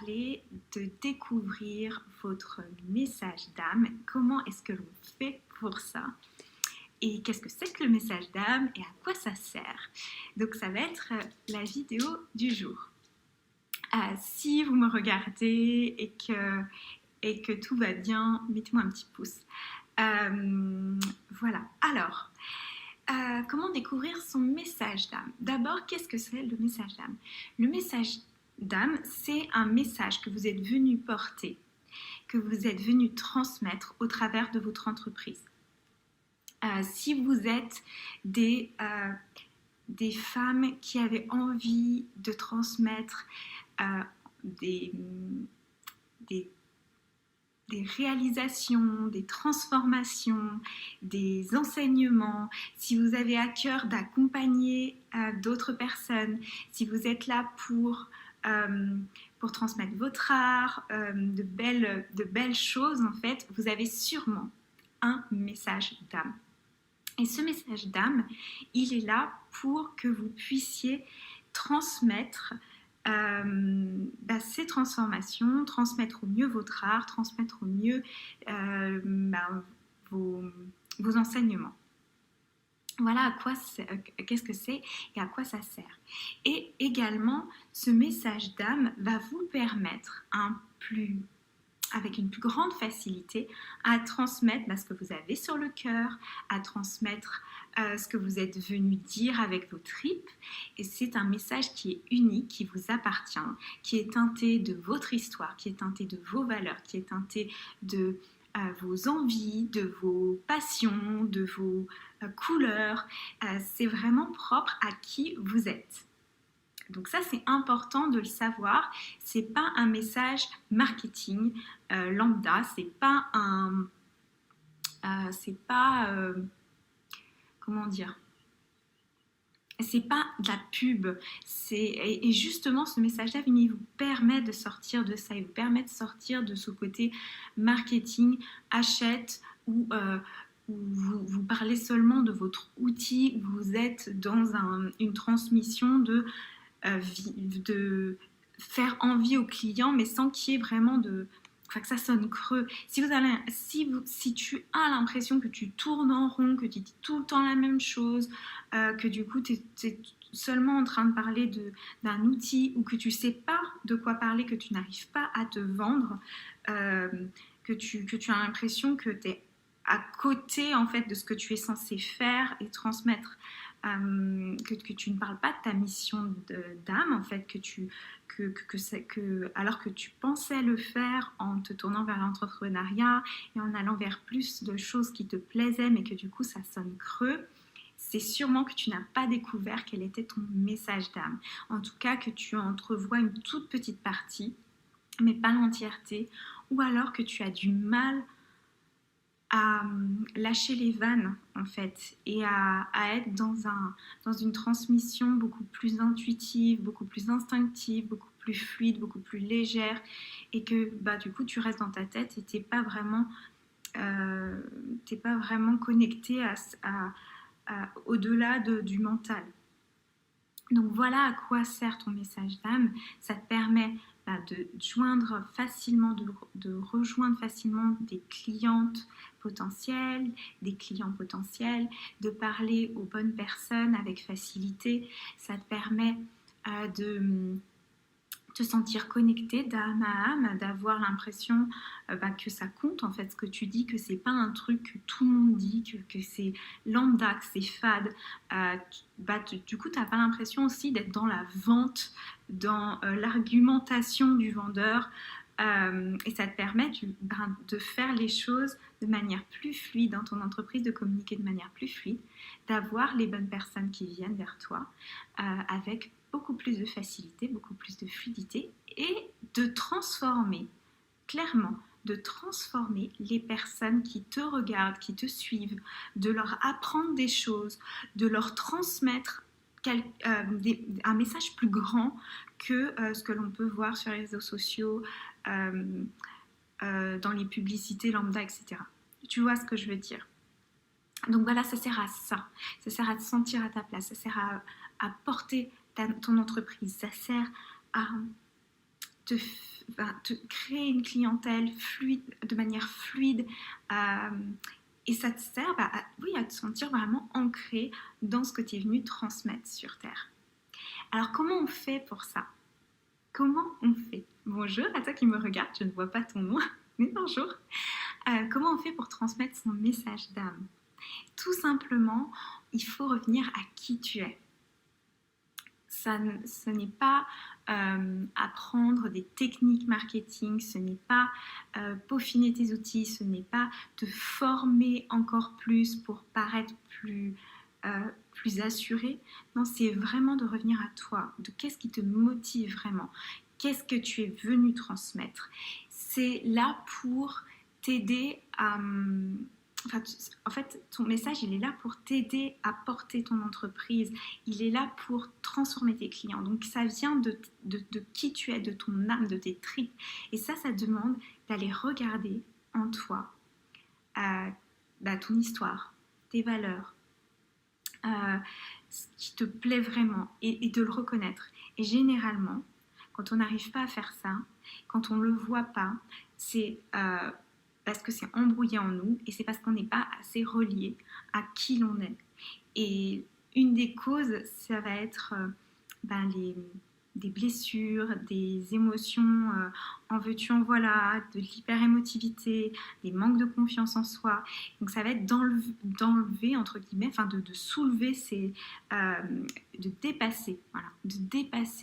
parler de découvrir votre message d'âme. Comment est-ce que l'on fait pour ça? Et qu'est-ce que c'est que le message d'âme et à quoi ça sert? Donc ça va être la vidéo du jour. Si vous me regardez et que tout va bien, mettez-moi un petit pouce. Voilà. Alors, comment découvrir son message d'âme? D'abord, qu'est-ce que c'est le message d'âme? Le message d'âme, c'est un message que vous êtes venu porter, que vous êtes venu transmettre au travers de votre entreprise. Si vous êtes des femmes qui avaient envie de transmettre des réalisations, des transformations, des enseignements, si vous avez à cœur d'accompagner d'autres personnes, si vous êtes là pour transmettre votre art, de belles choses en fait, vous avez sûrement un message d'âme. Et ce message d'âme, il est là pour que vous puissiez transmettre ces transformations, transmettre au mieux votre art, transmettre au mieux vos enseignements. Voilà qu'est-ce que c'est et à quoi ça sert. Et également, ce message d'âme va vous permettre avec une plus grande facilité à transmettre ce que vous avez sur le cœur, à transmettre ce que vous êtes venu dire avec vos tripes. Et c'est un message qui est unique, qui vous appartient, qui est teinté de votre histoire, qui est teinté de vos valeurs, qui est teinté de vos envies, de vos passions, de vos couleurs. C'est vraiment propre à qui vous êtes. Donc ça, c'est important de le savoir. C'est pas un message marketing lambda. C'est pas comment dire. C'est pas de la pub. Et justement, ce message-là, il vous permet de sortir de ça. Il vous permet de sortir de ce côté marketing, achète ou où vous parlez seulement de votre outil, où vous êtes dans une transmission de faire envie aux clients, mais sans qu'il y ait vraiment que ça sonne creux. Si tu as l'impression que tu tournes en rond, que tu dis tout le temps la même chose, que du coup tu es seulement en train de parler d'un outil, ou que tu ne sais pas de quoi parler, que tu n'arrives pas à te vendre, que tu as l'impression que tu es à côté en fait de ce que tu es censé faire et transmettre, que tu ne parles pas de ta mission d'âme en fait, alors que tu pensais le faire en te tournant vers l'entrepreneuriat et en allant vers plus de choses qui te plaisaient, mais que du coup ça sonne creux, c'est sûrement que tu n'as pas découvert quel était ton message d'âme. En tout cas, que tu entrevois une toute petite partie, mais pas l'entièreté, ou alors que tu as du mal à lâcher les vannes en fait, et à être dans une transmission beaucoup plus intuitive, beaucoup plus instinctive, beaucoup plus fluide, beaucoup plus légère, et que du coup tu restes dans ta tête et t'es pas vraiment connecté au-delà du mental. Donc voilà à quoi sert ton message d'âme. Ça te permet de joindre facilement, de rejoindre facilement des clientes potentielles, des clients potentiels, de parler aux bonnes personnes avec facilité. Ça te permet de te sentir connecté d'âme à âme, d'avoir l'impression que ça compte en fait ce que tu dis, que c'est pas un truc que tout le monde dit, que c'est lambda, que c'est fade. Du coup t'as pas l'impression aussi d'être dans la vente, dans l'argumentation du vendeur, et ça te permet de faire les choses de manière plus fluide dans ton entreprise, de communiquer de manière plus fluide, d'avoir les bonnes personnes qui viennent vers toi avec beaucoup plus de facilité, beaucoup plus de fluidité, et de transformer, clairement, de transformer les personnes qui te regardent, qui te suivent, de leur apprendre des choses, de leur transmettre un message plus grand que ce que l'on peut voir sur les réseaux sociaux, dans les publicités lambda, etc. Tu vois ce que je veux dire? Donc voilà, ça sert à ça. Ça sert à te sentir à ta place, ça sert à porter ton entreprise, ça sert à te te créer une clientèle fluide, de manière fluide. Et ça te sert à te sentir vraiment ancré dans ce que tu es venu transmettre sur Terre. Alors, comment on fait pour ça? Comment on fait? Bonjour à toi qui me regarde, je ne vois pas ton nom, mais bonjour. Comment on fait pour transmettre son message d'âme? Tout simplement, il faut revenir à qui tu es. Ce n'est pas apprendre des techniques marketing, ce n'est pas peaufiner tes outils, ce n'est pas te former encore plus pour paraître plus assuré. Non, c'est vraiment de revenir à toi, de qu'est-ce qui te motive vraiment, qu'est-ce que tu es venu transmettre. C'est là pour t'aider à... en fait, ton message, il est là pour t'aider à porter ton entreprise. Il est là pour transformer tes clients. Donc, ça vient de qui tu es, de ton âme, de tes tripes. Et ça demande d'aller regarder en toi ton histoire, tes valeurs, ce qui te plaît vraiment et de le reconnaître. Et généralement, quand on n'arrive pas à faire ça, quand on ne le voit pas, c'est... parce que c'est embrouillé en nous et c'est parce qu'on n'est pas assez relié à qui l'on est. Et une des causes, ça va être des blessures, des émotions en veux-tu, en voilà, de l'hyper-émotivité, des manques de confiance en soi. Donc ça va être d'enlever, entre guillemets, de soulever de dépasser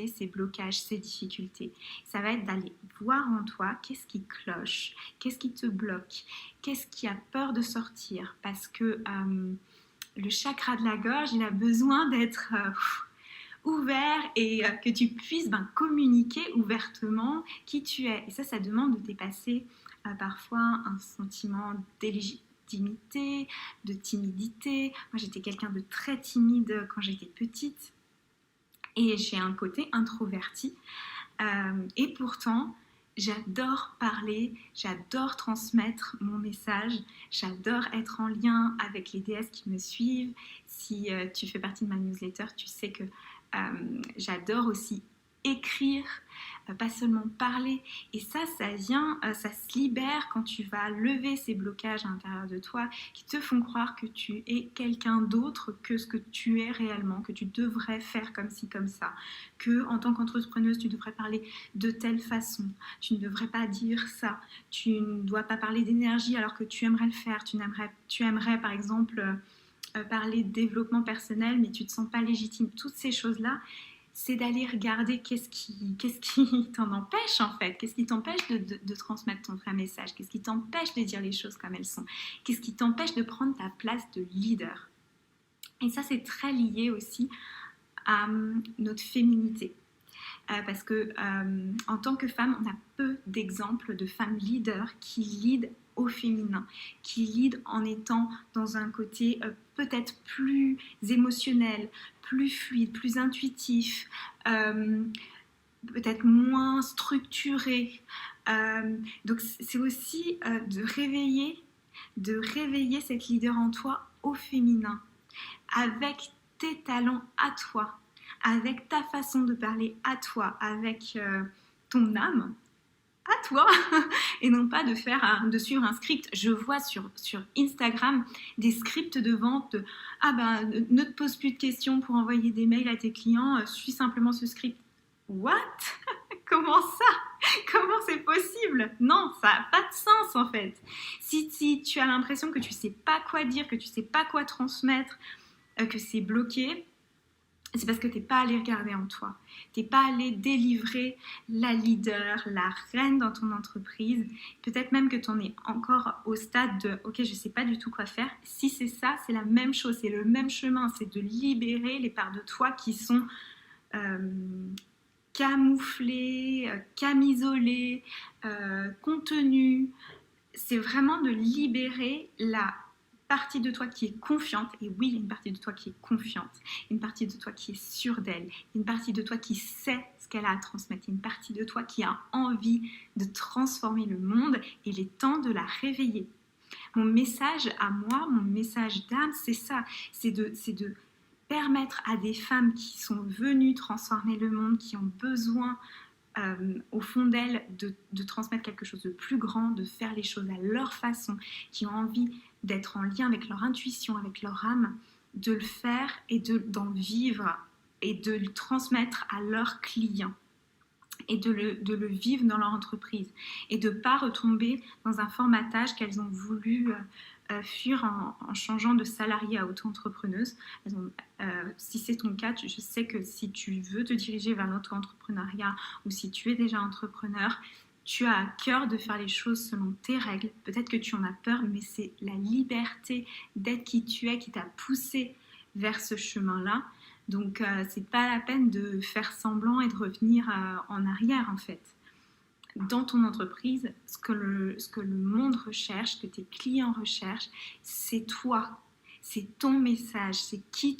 ces blocages, ces difficultés. Ça va être d'aller voir en toi qu'est-ce qui cloche, qu'est-ce qui te bloque, qu'est-ce qui a peur de sortir, parce que le chakra de la gorge, il a besoin d'être ouvert et que tu puisses communiquer ouvertement qui tu es. Et ça demande de dépasser parfois un sentiment d'illégitimité, de timidité. Moi, j'étais quelqu'un de très timide quand j'étais petite et j'ai un côté introverti. Et pourtant, j'adore parler, j'adore transmettre mon message, j'adore être en lien avec les déesses qui me suivent. Si tu fais partie de ma newsletter, tu sais que j'adore aussi écrire, pas seulement parler. Et ça vient, ça se libère quand tu vas lever ces blocages à l'intérieur de toi qui te font croire que tu es quelqu'un d'autre que ce que tu es réellement, que tu devrais faire comme ci, comme ça, que en tant qu'entrepreneuse, tu devrais parler de telle façon, tu ne devrais pas dire ça, tu ne dois pas parler d'énergie alors que tu aimerais le faire, tu aimerais par exemple parler de développement personnel mais tu ne te sens pas légitime. Toutes ces choses-là, c'est d'aller regarder qu'est-ce qui t'en empêche en fait, qu'est-ce qui t'empêche de transmettre ton vrai message, qu'est-ce qui t'empêche de dire les choses comme elles sont, qu'est-ce qui t'empêche de prendre ta place de leader. Et ça, c'est très lié aussi à notre féminité. Parce que en tant que femme, on a peu d'exemples de femmes leaders qui leadent au féminin, qui lead en étant dans un côté peut-être plus émotionnel, plus fluide, plus intuitif, peut-être moins structuré. Donc c'est aussi de réveiller cette leader en toi au féminin, avec tes talents à toi, avec ta façon de parler à toi, avec ton âme à toi et non pas de suivre un script. Je vois sur Instagram des scripts de vente ne te pose plus de questions pour envoyer des mails à tes clients, suis simplement ce script. What? Comment ça? Comment c'est possible? Non, ça n'a pas de sens en fait. Si tu as l'impression que tu sais pas quoi dire, que tu sais pas quoi transmettre, que c'est bloqué, c'est parce que tu n'es pas allé regarder en toi. Tu n'es pas allé délivrer la leader, la reine dans ton entreprise. Peut-être même que tu en es encore au stade de « Ok, je ne sais pas du tout quoi faire ». Si c'est ça, c'est la même chose, c'est le même chemin. C'est de libérer les parts de toi qui sont camouflées, camisolées, contenues. C'est vraiment de libérer la partie de toi qui est confiante, et oui, il y a une partie de toi qui est confiante, une partie de toi qui est sûre d'elle, une partie de toi qui sait ce qu'elle a à transmettre, une partie de toi qui a envie de transformer le monde, et il est temps de la réveiller. Mon message à moi, mon message d'âme, c'est ça, c'est de permettre à des femmes qui sont venues transformer le monde, qui ont besoin au fond d'elles de transmettre quelque chose de plus grand, de faire les choses à leur façon, qui ont envie d'être en lien avec leur intuition, avec leur âme, de le faire et d'en vivre et de le transmettre à leurs clients et de le vivre dans leur entreprise et de ne pas retomber dans un formatage qu'elles ont voulu fuir en changeant de salarié à auto-entrepreneuse. Si c'est ton cas, je sais que si tu veux te diriger vers l'auto-entrepreneuriat ou si tu es déjà entrepreneur, tu as à cœur de faire les choses selon tes règles. Peut-être que tu en as peur, mais c'est la liberté d'être qui tu es qui t'a poussé vers ce chemin-là. Donc, c'est pas la peine de faire semblant et de revenir en arrière, en fait. Dans ton entreprise, ce que le monde recherche, ce que tes clients recherchent, c'est toi. C'est ton message, c'est qui